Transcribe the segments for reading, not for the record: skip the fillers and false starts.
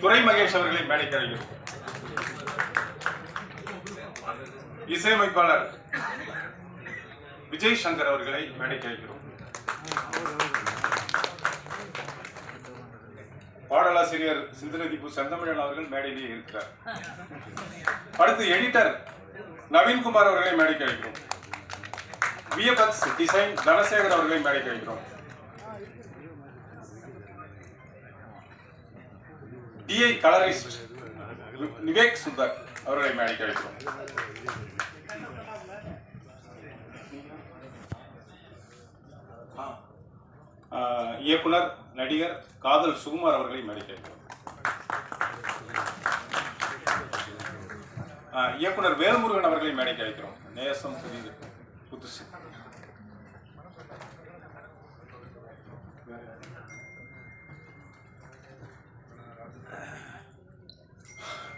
துரை மகேஷ் அவர்களை மேடைக்கு அழைக்கிறோம். இசையமைப்பாளர் விஜய் சங்கர் அவர்களை மேடைக்கு அழைக்கிறோம். பாடலாசிரியர் சிந்தனதிப்பு செந்தமிழன் அவர்கள் மேடையிலேயே இருக்கிறார். அடுத்து எடிட்டர் நவீன்குமார் அவர்களை மேடைக்கு அழைக்கிறோம். விஎஃப்எக்ஸ் டிசைன் தனசேகர் அவர்களை மேடைக்கு அழைக்கிறோம். டிஐ கலரிஸ்ட் விவேக் சுந்தர் அவர்களை மேடைக்கு அழைக்கிறோம். இயக்குனர் நடிகர் காதல் சுகுமார் அவர்களை மேடைக்கு அழைக்கிறோம். இயக்குனர் வேல்முருகன் அவர்களை மேடைக்கு அழைக்கிறோம். நேசம் புதிது புதுசு.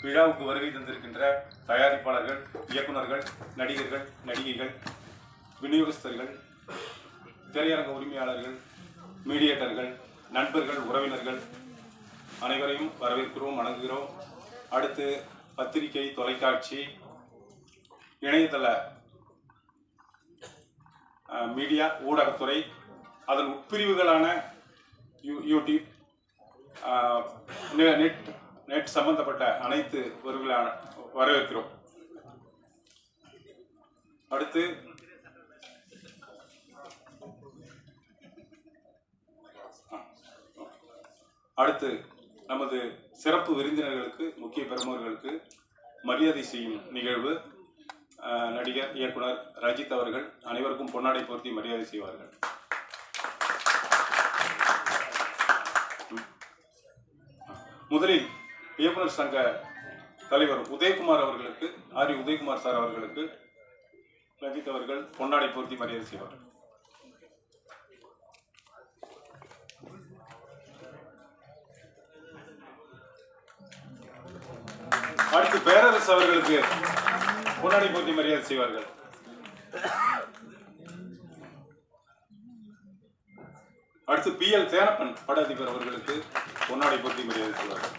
விழாவுக்கு வருகை தந்திருக்கின்ற தயாரிப்பாளர்கள், இயக்குநர்கள், நடிகர்கள், நடிகைகள், விநியோகஸ்தர்கள், திரையரங்க உரிமையாளர்கள், மீடியேட்டர்கள், நண்பர்கள், உறவினர்கள் அனைவரையும் வரவேற்கிறோம், வணங்குகிறோம். அடுத்து பத்திரிகை, தொலைக்காட்சி, இணையதள மீடியா ஊடகத்துறை, அதன் உட்பிரிவுகளான யூடியூப், நெட் சம்பந்தப்பட்ட அனைத்து வரவேற்கிறோம். அடுத்து நமது சிறப்பு விருந்தினர்களுக்கு, முக்கிய பெருமர்களுக்கு மரியாதை செய்யும் நிகழ்வு. நடிகர் இயக்குனர் ரஞ்சித் அவர்கள் அனைவருக்கும் பொன்னாடை போர்த்தி மரியாதை செய்வார்கள். முதலில் இயக்குனர் சங்க தலைவர் உதயகுமார் அவர்களுக்கு, ஆரி உதயகுமார் சார் அவர்களுக்கு ரஞ்சித் அவர்கள் பொன்னாடை போர்த்தி மரியாதை செய்வார்கள். அடுத்து பேரரசு அவர்களுக்கு பொன்னாடை போர்த்தி மரியாதை செய்வார்கள். அடுத்து PL தேனப்பன் பட அதிபர் அவர்களுக்கு பொன்னாடை போர்த்தி மரியாதை செய்வார்கள்.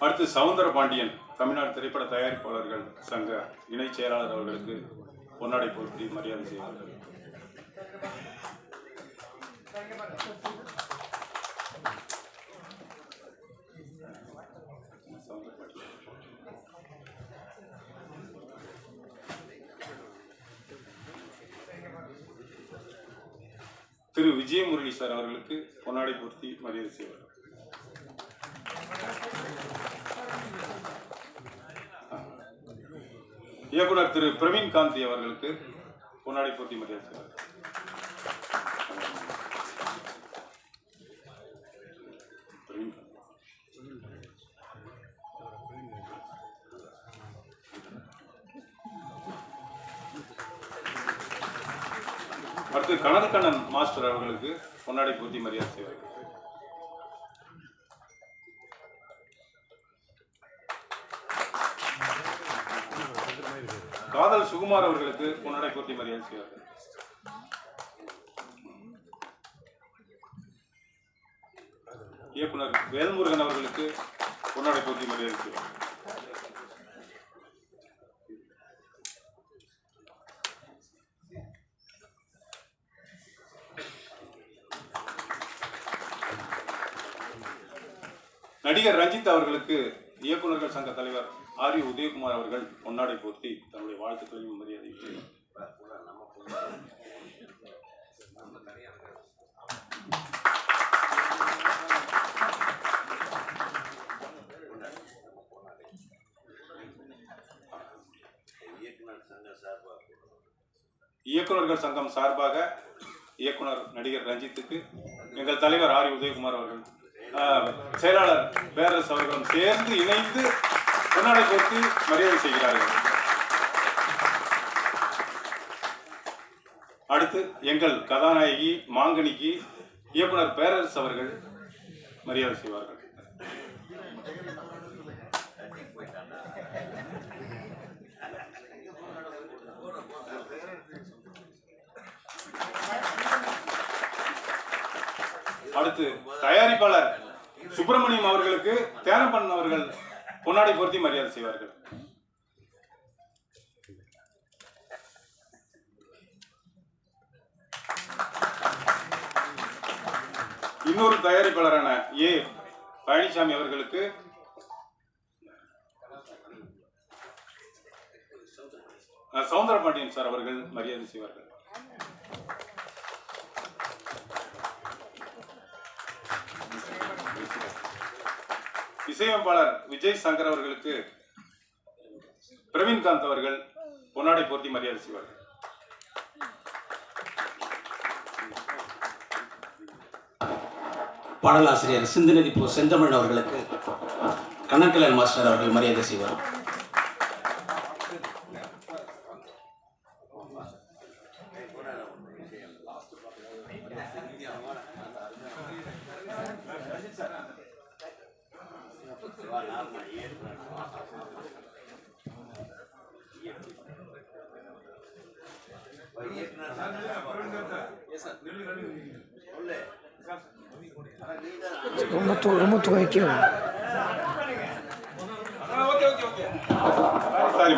அடுத்து சவுந்தர பாண்டியன் தமிழ்நாடு திரைப்பட தயாரிப்பாளர்கள் சங்க இணை செயலாளர் அவர்களுக்கு பொன்னாடை போர்த்தி மரியாதை செய்வார்கள். திரு விஜயமுரளி சார் அவர்களுக்கு பொன்னாடை போர்த்தி மரியாதை செய்வார். இயக்குனர் திரு பிரவீன் காந்தி அவர்களுக்கு பொன்னாடை போர்த்தி மரியாதை செய்வார். அடுத்து கனகக்கண்ணன் மாஸ்டர் அவர்களுக்கு பொன்னாடை போர்த்தி மரியாதை செய்வார்கள். காதல் சுகுமார் அவர்களுக்கு பொன்னாடை போர்த்தி மரியாதை செய்வார்கள். இயக்குனர் வேல்முருகன் அவர்களுக்கு பொன்னாடை போர்த்தி மரியாதை செய்வார்கள். நடிகர் ரஞ்சித் அவர்களுக்கு இயக்குநர்கள் சங்க தலைவர் ஆரி உதயகுமார் அவர்கள் பொன்னாடை போர்த்தி தன்னுடைய வாழ்த்துக்களையும் மரியாதை இயக்குநர்கள் சங்கம் சார்பாக இயக்குனர் நடிகர் ரஞ்சித்துக்கு எங்கள் தலைவர் ஆரி உதயகுமார் அவர்கள், செயலாளர் பேரரசு அவர்களும் சேர்ந்து இணைந்து பொன்னாடை போர்த்தி மரியாதை செய்கிறார்கள். அடுத்து எங்கள் கதாநாயகி மாங்கனிக்கு இயக்குனர் பேரரசு அவர்கள் மரியாதை செய்வார்கள். அடுத்து தயாரிப்பாளர் சுப்பிரமணியம் அவர்களுக்கு தேனப்பன் அவர்கள் பொன்னாடை பொருத்தி மரியாதை செய்வார்கள். இன்னொரு தயாரிப்பாளரான ஏ பழனிசாமி அவர்களுக்கு சவுந்தரபாண்டியன் சார் அவர்கள் மரியாதை செய்வார்கள். இசையமைப்பாளர் விஜய் சங்கர் அவர்களுக்கு பிரவீன்காந்த் அவர்கள் பொன்னாடை போர்த்தி மரியாதை செய்வார்கள். பாடலாசிரியர் சிந்துநதி போ செந்தமிழ் அவர்களுக்கு கண்ணக்கலன் மாஸ்டர் அவர்கள் மரியாதை செய்வார்.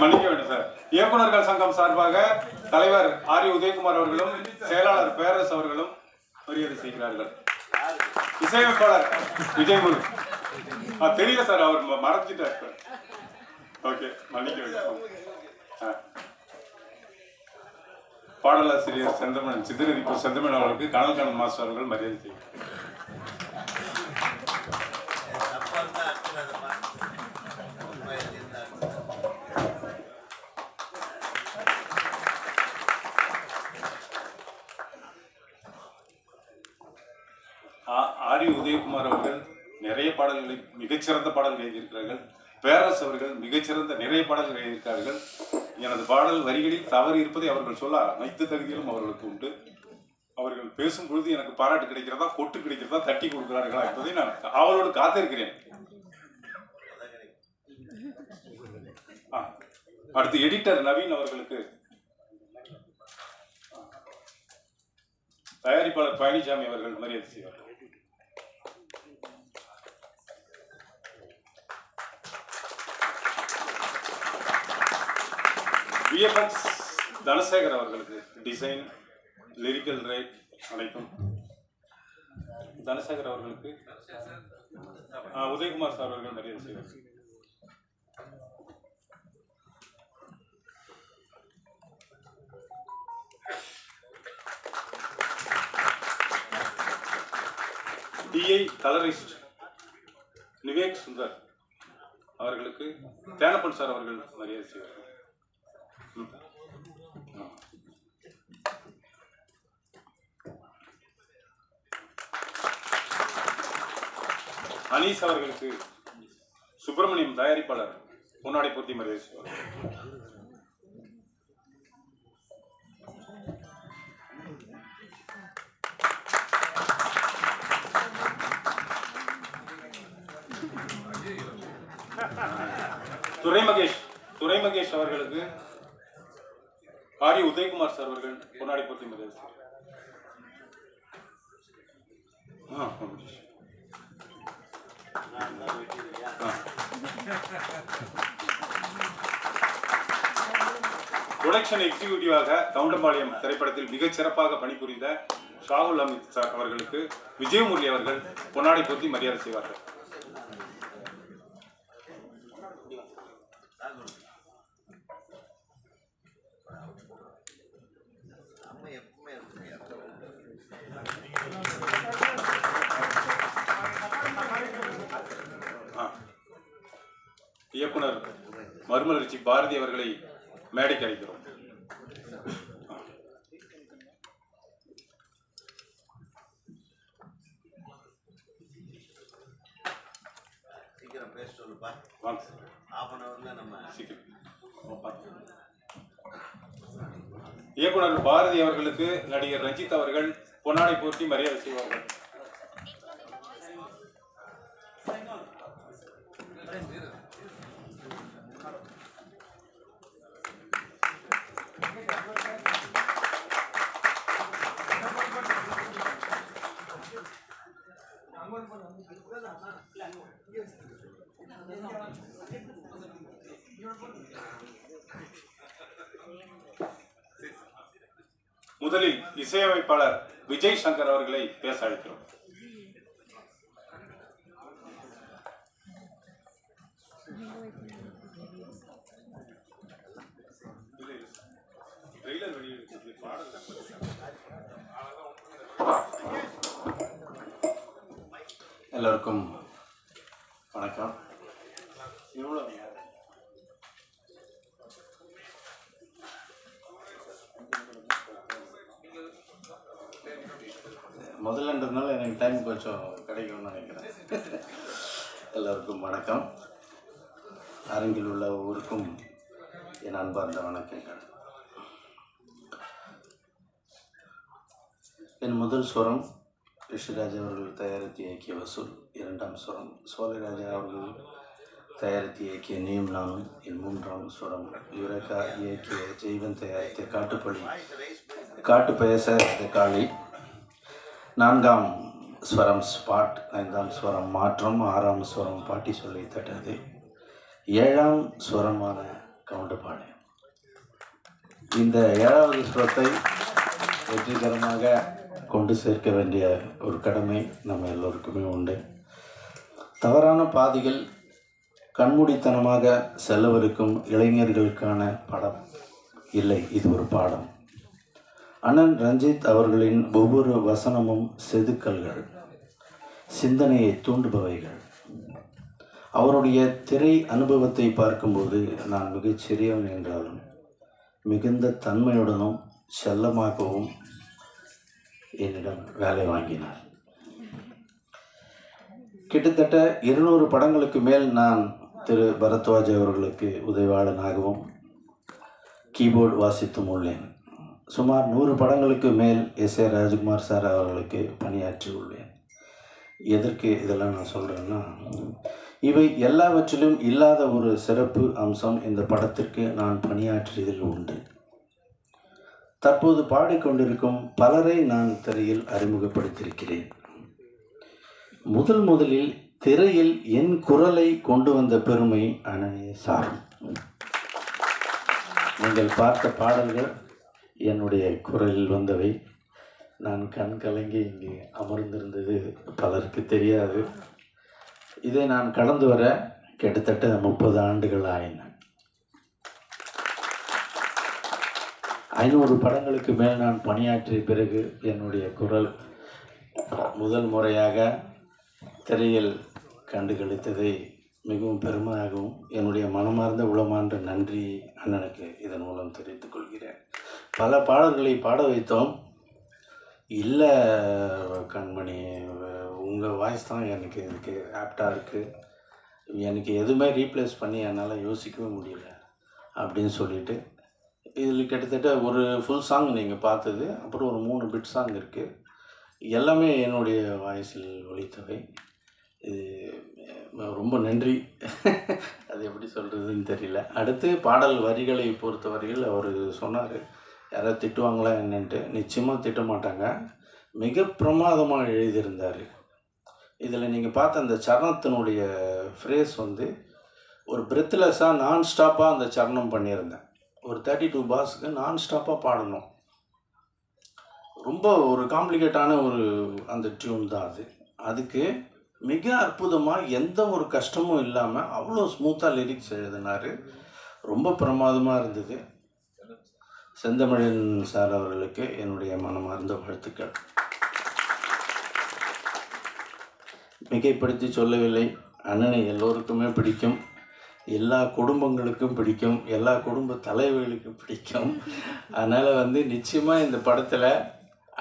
மன்னிக்க வேண்டும் சார். இயக்குநர்கள் சங்கம் சார்பாக தலைவர் ஆர் உதயகுமார் அவர்களும் செயலாளர் பேரரசு அவர்களும் மரியாதை செய்கிறார்கள். இசையமைப்பாளர் விஜயமுரு தெரியல சார், அவர் மறைச்சிட்டார். ஓகே, மன்னிக்க வேண்டும். பாடலாசிரியர் செந்தமிழன் சித்திரதிப்பு செந்தமிழ் அவர்களுக்கு கனல் கண்ணன் மாஸ்டர் அவர்கள் மரியாதை செய்கிறார். ஆர் உதயகுமார் அவர்கள் நிறைய பாடல்களை மிகச்சிறந்த பாடல்கள் எழுதியிருக்கிறார்கள். பேரரசு அவர்கள் மிகச்சிறந்த நிறைய பாடல்கள் எழுதியிருக்கிறார்கள். எனது பாடல் வரிகளில் தவறு இருப்பதை அவர்கள் சொல்ல அனைத்து தகுதியிலும் அவர்களுக்கு உண்டு. அவர்கள் பேசும் பொழுது எனக்கு பாராட்டு கிடைக்கிறதா, கொட்டு கிடைக்கிறதா, தட்டி கொடுக்கிறார்களா என்பதை நான் அவளோடு காத்திருக்கிறேன். அடுத்து எடிட்டர் நவீன் அவர்களுக்கு தயாரிப்பாளர் பழனிசாமி அவர்கள் மரியாதை செய்வார்கள். விஎஃப்எக்ஸ் தனசேகர் அவர்களுக்கு டிசைன், லிரிக்கல் ரைட் அனைத்தும் தனசேகர் அவர்களுக்கு உதயகுமார் சார் அவர்கள் மரியாதை செய்வார்கள். டிஐ கலரிஸ்ட் நிவேக் சுந்தர் அவர்களுக்கு தேனப்பன் சார் அவர்கள் மரியாதை செய்வார்கள். அனீஸ் அவர்களுக்கு சுப்பிரமணியம் தயாரிப்பாளர் பொன்னாடை போர்த்தி மரியாதை செய்வார்கள். துரை மகேஷ் அவர்களுக்கு ஆர் உதயகுமார் சார் அவர்கள் பொன்னாடை போர்த்தி மரியாதை செய்வார்கள். புரொடக்ஷன் எக்ஸிகியூட்டிவாக கவுண்டம்பாளையம் திரைப்படத்தில் மிகச் சிறப்பாக பணிபுரிந்த ஷாகுல் அமித் சார் அவர்களுக்கு விஜயமுரளி அவர்கள் பொன்னாடை போர்த்தி மரியாதை செய்வார்கள். இயக்குனர் மறுமலர்ச்சி பாரதி அவர்களை மேடைக்கு அழைக்கிறோம். இயக்குனர் பாரதி அவர்களுக்கு நடிகர் ரஞ்சித் அவர்கள் பொன்னாடை போர்த்தி மரியாதை செய்வார்கள். Vamos a இசையமைப்பாளர் விஜய் சங்கர் அவர்களை பேச அழைக்கிறோம். எல்லோருக்கும் வணக்கம். முதல்லன்றதுனால எனக்கு டைம் கொஞ்சம் கிடைக்கும்னு நினைக்கிறேன். எல்லோருக்கும் வணக்கம். அரங்கில் உள்ள ஒவ்வொருக்கும் என் அன்பார்ந்த வணக்கங்கள். என் முதல் சுரம் ரிஷிராஜ் அவர்கள் தயாரித்து இயக்கிய வசூல், இரண்டாம் சுரம் சோலைராஜா அவர்கள் தயாரித்து இயக்கிய நீயும் நானும், என் மூன்றாம் சுரம் யுரேகா இயக்கிய ஜெய்வன் தயாரித்த காட்டுப்பள்ளி காட்டு பேச காளி, நான்காம் ஸ்வரம் ஸ்பாட், ஐந்தாம் ஸ்வரம் மாற்றம், ஆறாம் ஸ்வரம் பாட்டி சொல்லி தட்டது, ஏழாம் ஸ்வரமான கவுண்டபாடு. இந்த ஏழாவது ஸ்வரத்தை வெற்றிகரமாக கொண்டு சேர்க்க வேண்டிய ஒரு கடமை நம்ம எல்லோருக்குமே உண்டு. தவறான பாதைகள் கண்மூடித்தனமாக செல்லவிருக்கும் இளைஞர்களுக்கான படம் இல்லை, இது ஒரு பாடம். அண்ணன் ரஞ்சித் அவர்களின் ஒவ்வொரு வசனமும் செதுக்கல்கள், சிந்தனையை தூண்டுபவைகள். அவருடைய திரை அனுபவத்தை பார்க்கும்போது நான் மிகச் சிறியவன் என்றாலும் மிகுந்த தன்மையுடனும் செல்லமாகவும் என்னிடம் வேலை வாங்கினார். கிட்டத்தட்ட 200 படங்களுக்கு மேல் நான் திரு பரத்வாஜ் அவர்களுக்கு உதவியாளனாகவும் கீபோர்டு வாசித்தும் உள்ளேன். சுமார் 100 படங்களுக்கு மேல் எஸ்.ஏ. ராஜ்குமார் சார் அவர்களுக்கு பணியாற்றி உள்ளேன். எதற்கு இதெல்லாம் நான் சொல்கிறேன்னா, இவை எல்லாவற்றிலும் இல்லாத ஒரு சிறப்பு அம்சம் இந்த படத்திற்கு நான் பணியாற்றியதில் உண்டு. தற்போது பாடிக்கொண்டிருக்கும் பலரை நான் திரையில் அறிமுகப்படுத்தியிருக்கிறேன். முதலில் திரையில் என் குரலை கொண்டு வந்த பெருமை அண்ணனையே சாரும். நீங்கள் பார்த்த பாடல்கள் என்னுடைய குரலில் வந்தவை. நான் கண் கலங்கி இங்கே அமர்ந்திருந்தது பலருக்கு தெரியாது. இதை நான் கடந்து வர கிட்டத்தட்ட 30 ஆண்டுகள் ஆயின. 500 படங்களுக்கு மேல் நான் பணியாற்றிய பிறகு என்னுடைய குரல் முதல் முறையாக திரையில் கண்டுகளித்ததை மிகவும் பெருமையாகவும் என்னுடைய மனமார்ந்த உளமார்ந்த நன்றி அண்ணனுக்கு இதன் மூலம் தெரிவித்துக் கொள்கிறேன். பல பாடல்களை பாட வைத்தோம். இல்லை கண்மணி, உங்கள் வாய்ஸ் தான் எனக்கு இதுக்கு ஆப்டாக இருக்குது, எனக்கு எதுவுமே ரீப்ளேஸ் பண்ணி என்னால் யோசிக்கவே முடியல அப்படின்னு சொல்லிட்டு, இதில் கிட்டத்தட்ட ஒரு ஃபுல் சாங் நீங்கள் பார்த்தது, அப்புறம் ஒரு 3 பிட் சாங் இருக்குது. எல்லாமே என்னுடைய வாய்ஸில் ஒலித்தவை. இது ரொம்ப நன்றி. அது எப்படி சொல்கிறதுன்னு தெரியல. அடுத்து பாடல் வரிகளை பொறுத்தவரையில் அவர் சொன்னார், யாராவது திட்டுவாங்களா என்னன்ட்டு. நிச்சயமாக திட்ட மாட்டாங்க. மிக பிரமாதமாக எழுதியிருந்தார். இதில் நீங்கள் பார்த்த அந்த சரணத்தினுடைய ஃப்ரேஸ் வந்து ஒரு பிரெத்லெஸ்ஸாக நான் ஸ்டாப்பாக அந்த சரணம் பண்ணியிருந்தேன். ஒரு 32 பாஸ்க்கு நான் ஸ்டாப்பாக பாடணும். ரொம்ப ஒரு காம்ப்ளிகேட்டான ஒரு அந்த டியூன் தான் அது. அதுக்கு மிக அற்புதமாக எந்த ஒரு கஷ்டமும் இல்லாமல் அவ்வளோ ஸ்மூத்தாக லிரிக்ஸ் எழுதினார். ரொம்ப பிரமாதமாக இருந்தது. செந்தமிழன் சார் அவர்களுக்கு என்னுடைய மனமார்ந்த வாழ்த்துக்கள். மிகைப்படுத்தி சொல்லவில்லை, அண்ணனை எல்லோருக்குமே பிடிக்கும், எல்லா குடும்பங்களுக்கும் பிடிக்கும், எல்லா குடும்ப தலைவர்களுக்கும் பிடிக்கும். அதனால் வந்து நிச்சயமாக இந்த படத்தில்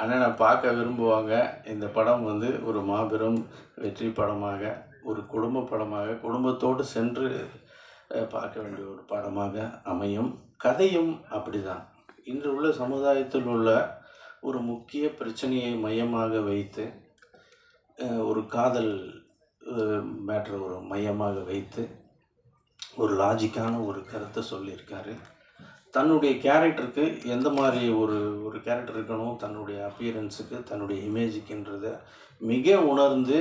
அண்ணனை பார்க்க விரும்புவாங்க. இந்த படம் வந்து ஒரு மாபெரும் வெற்றி படமாக, ஒரு குடும்ப படமாக, குடும்பத்தோடு சென்று பார்க்க வேண்டிய ஒரு படமாக அமையும். கதையும் அப்படி தான். இன்று உள்ள சமுதாயத்தில் உள்ள ஒரு முக்கிய பிரச்சனையை மையமாக வைத்து, ஒரு காதல் மேட்ரு ஒரு மையமாக வைத்து ஒரு லாஜிக்கான ஒரு கருத்தை சொல்லியிருக்காரு. தன்னுடைய கேரக்டருக்கு எந்த மாதிரி ஒரு கேரக்டர் இருக்கணும், தன்னுடைய அப்பியரன்ஸுக்கு, தன்னுடைய இமேஜுக்குன்றதை மிக உணர்ந்து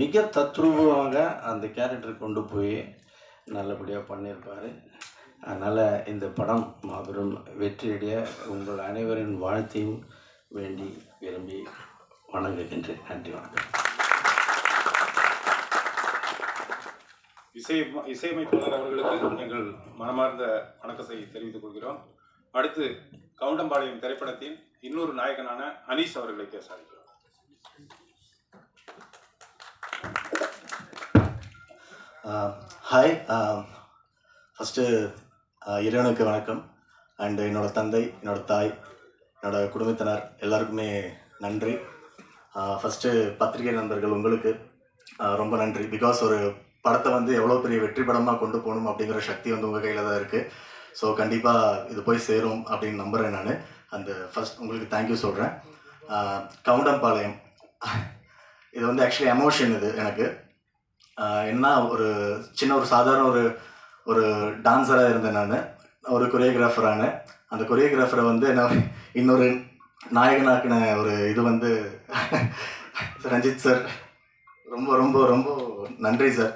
மிக தத்ரூபமாக அந்த கேரக்டர் கொண்டு போய் நல்லபடியாக பண்ணியிருப்பார். அதனால் இந்த படம் மாபெரும் வெற்றியடைய உங்கள் அனைவரின் வாழ்த்தையும் வேண்டி விரும்பி வணங்குகின்றேன். நன்றி, வணக்கம். இசையமைப்பாளர் அவர்களுக்கு எங்கள் மனமார்ந்த வணக்கத்தை தெரிவித்துக் கொள்கிறோம். அடுத்து கவுண்டம்பாளையம் திரைப்படத்தின் இன்னொரு நாயகனான அனீஸ் அவர்களை பேச அழைக்கிறோம். ஹாய், ஃபஸ்ட்டு இறைவனுக்கு வணக்கம். அண்டு என்னோடய தந்தை, என்னோடய தாய், என்னோடய குடும்பத்தினர் எல்லாருக்குமே நன்றி. ஃபஸ்ட்டு பத்திரிகை நண்பர்கள் உங்களுக்கு ரொம்ப நன்றி. பிகாஸ் ஒரு படத்தை வந்து எவ்வளோ பெரிய வெற்றி படமாக கொண்டு போகணும் அப்படிங்கிற சக்தி வந்து உங்கள் கையில் தான் இருக்குது. ஸோ கண்டிப்பாக இது போய் சேரும் அப்படின்னு நம்புகிறேன் நான். அந்த ஃபஸ்ட் உங்களுக்கு தேங்க்யூ சொல்கிறேன். கவுண்டம்பாளையம் இது வந்து ஆக்சுவலி எமோஷன். இது எனக்கு என்ன ஒரு சின்ன ஒரு சாதாரண ஒரு டான்ஸராக இருந்தேன். நான் ஒரு கொரியோகிராஃபரான அந்த கொரியோகிராஃபரை வந்து என்ன இன்னொரு நாயகனாக்கின ஒரு இது வந்து ரஞ்சித் சார், ரொம்ப ரொம்ப ரொம்ப நன்றி சார்.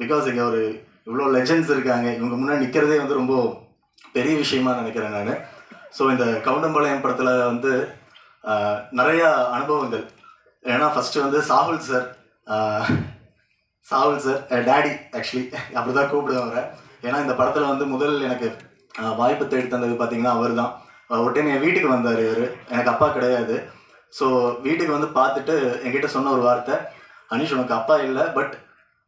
பிகாஸ் இங்கே ஒரு இவ்வளோ லெஜெண்ட்ஸ் இருக்காங்க, இவங்க முன்னாடி நிற்கிறதே வந்து ரொம்ப பெரிய விஷயமா நினைக்கிறேன் நான். ஸோ இந்த கவுண்டம்பாளையம் படத்தில் வந்து நிறையா அனுபவங்கள். ஏன்னா ஃபஸ்ட்டு வந்து சாகுல் சார் டேடி, ஆக்சுவலி அப்படி தான் கூப்பிடுவேன் அவரை. ஏன்னா இந்த படத்தில் வந்து முதல் எனக்கு வாய்ப்பு தேடி தந்தது பார்த்திங்கன்னா அவர் தான். ஒரு டைம் என் வீட்டுக்கு வந்தார் இவர். எனக்கு அப்பா கிடையாது. ஸோ வீட்டுக்கு வந்து பார்த்துட்டு என்கிட்ட சொன்ன ஒரு வார்த்தை, அனீஷ் உனக்கு அப்பா இல்லை, பட்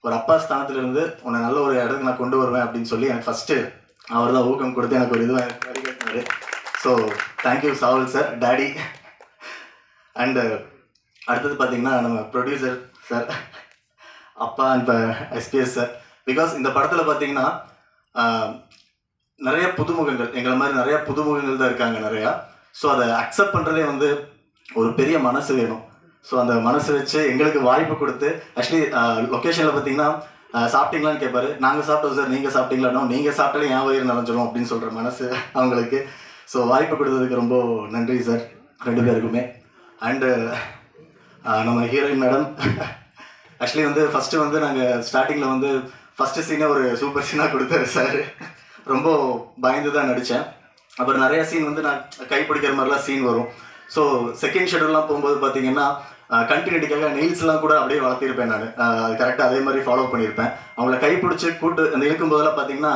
ஒரு அப்பா ஸ்தானத்துலேருந்து உன்னை நல்ல ஒரு இடத்துக்கு நான் கொண்டு வருவேன் அப்படின்னு சொல்லி எனக்கு ஃபஸ்ட்டு அவர் தான் ஊக்கம் கொடுத்து எனக்கு ஒரு இது வழிகாட்டினார். So thank you Sahul sir, daddy. And அடுத்தது பார்த்திங்கன்னா நம்ம ப்ரொடியூசர் சார், அப்பா, இப்போ எஸ்பிஎஸ் சார். பிகாஸ் இந்த படத்தில் பார்த்தீங்கன்னா நிறைய புதுமுகங்கள், எங்களை மாதிரி நிறையா புதுமுகங்கள் தான் இருக்காங்க நிறையா. ஸோ அதை அக்செப்ட் பண்ணுறதே வந்து ஒரு பெரிய மனசு வேணும். ஸோ அந்த மனசு வச்சு எங்களுக்கு வாய்ப்பு கொடுத்து, ஆக்சுவலி லொக்கேஷனில் பார்த்தீங்கன்னா சாப்பிட்டீங்களான்னு கேட்பாரு. நாங்கள் சாப்பிட்டோம் சார், நீங்கள் சாப்பிட்டீங்களானோ, நீங்கள் சாப்பிட்டாலே என் வயிறு நினைஞ்சிடும் அப்படின்னு சொல்கிற மனசு அவங்களுக்கு. ஸோ வாய்ப்பு கொடுத்ததுக்கு ரொம்ப நன்றி சார் ரெண்டு பேருக்குமே. அண்டு நம்ம ஹீரோயின் மேடம், ஆக்சுவலி வந்து ஃபஸ்ட்டு வந்து நாங்கள் ஸ்டார்டிங்கில் வந்து ஃபஸ்ட்டு சீனே ஒரு சூப்பர் சீனாக கொடுத்தாரு சார். ரொம்ப பயந்து தான் நடித்தேன். அப்புறம் நிறையா சீன் வந்து நான் கைப்பிடிக்கிற மாதிரிலாம் சீன் வரும். ஸோ செகண்ட் ஷெடியூல்லாம் போகும்போது பார்த்தீங்கன்னா கண்டினியூட்டிக்காக நெயில்ஸ்லாம் கூட அப்படியே வளர்த்திருப்பேன் நான். அது கரெக்டாக அதே மாதிரி ஃபாலோ பண்ணியிருப்பேன். அவங்கள கைப்பிடிச்சி கூட்டு அந்த இருக்கும்போதெல்லாம் பார்த்தீங்கன்னா